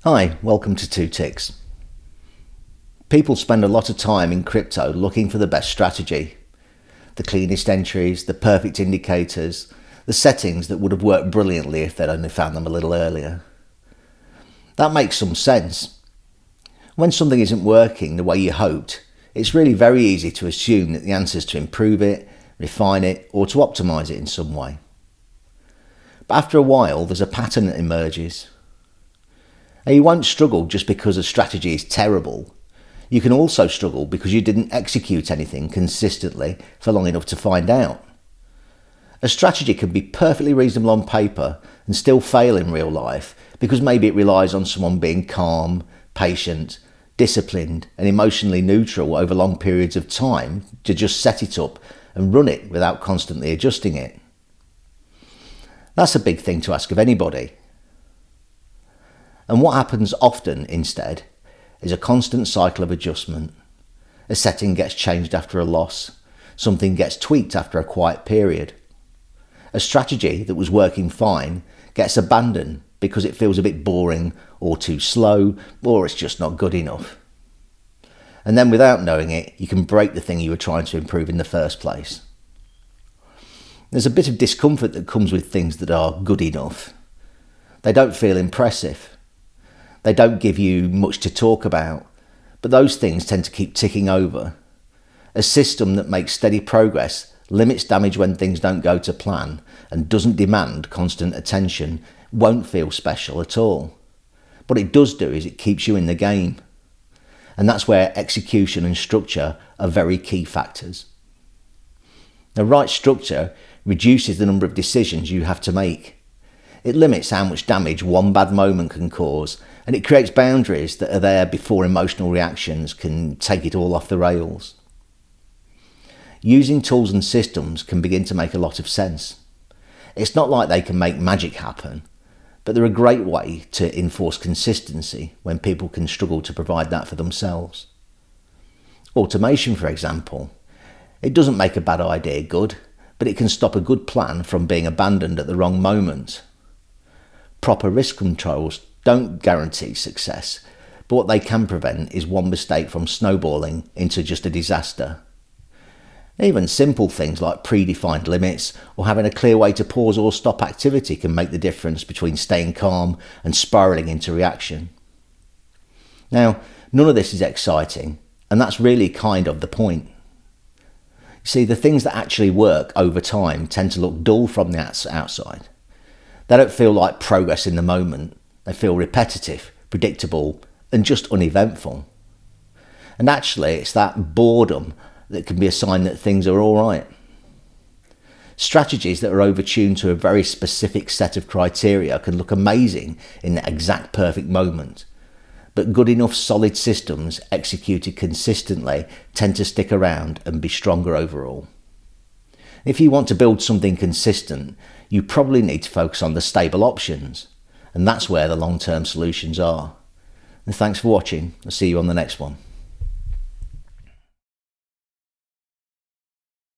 Hi, welcome to Two Ticks. People spend a lot of time in crypto looking for the best strategy. The cleanest entries, the perfect indicators, the settings that would have worked brilliantly if they'd only found them a little earlier. That makes some sense. When something isn't working the way you hoped, it's really very easy to assume that the answer is to improve it, refine it, or to optimize it in some way. But after a while, there's a pattern that emerges. Now, you won't struggle just because a strategy is terrible. You can also struggle because you didn't execute anything consistently for long enough to find out. A strategy can be perfectly reasonable on paper and still fail in real life because maybe it relies on someone being calm, patient, disciplined and emotionally neutral over long periods of time to just set it up and run it without constantly adjusting it. That's a big thing to ask of anybody. And what happens often instead is a constant cycle of adjustment. A setting gets changed after a loss. Something gets tweaked after a quiet period. A strategy that was working fine gets abandoned because it feels a bit boring or too slow or it's just not good enough. And then without knowing it, you can break the thing you were trying to improve in the first place. There's a bit of discomfort that comes with things that are good enough. They don't feel impressive. They don't give you much to talk about, but those things tend to keep ticking over. A system that makes steady progress, limits damage when things don't go to plan, and doesn't demand constant attention won't feel special at all. What it does do is it keeps you in the game. And that's where execution and structure are very key factors. The right structure reduces the number of decisions you have to make. It limits how much damage one bad moment can cause, and it creates boundaries that are there before emotional reactions can take it all off the rails. Using tools and systems can begin to make a lot of sense. It's not like they can make magic happen, but they're a great way to enforce consistency when people can struggle to provide that for themselves. Automation, for example. It doesn't make a bad idea good, but it can stop a good plan from being abandoned at the wrong moment. Proper risk controls don't guarantee success, but what they can prevent is one mistake from snowballing into just a disaster. Even simple things like predefined limits or having a clear way to pause or stop activity can make the difference between staying calm and spiralling into reaction. Now, none of this is exciting, and that's really kind of the point. You see, the things that actually work over time tend to look dull from the outside. They don't feel like progress in the moment. They feel repetitive, predictable, and just uneventful. And actually, it's that boredom that can be a sign that things are all right. Strategies that are overtuned to a very specific set of criteria can look amazing in the exact perfect moment. But good enough solid systems executed consistently tend to stick around and be stronger overall. If you want to build something consistent, you probably need to focus on the stable options, and that's where the long-term solutions are. And thanks for watching. I'll see you on the next one.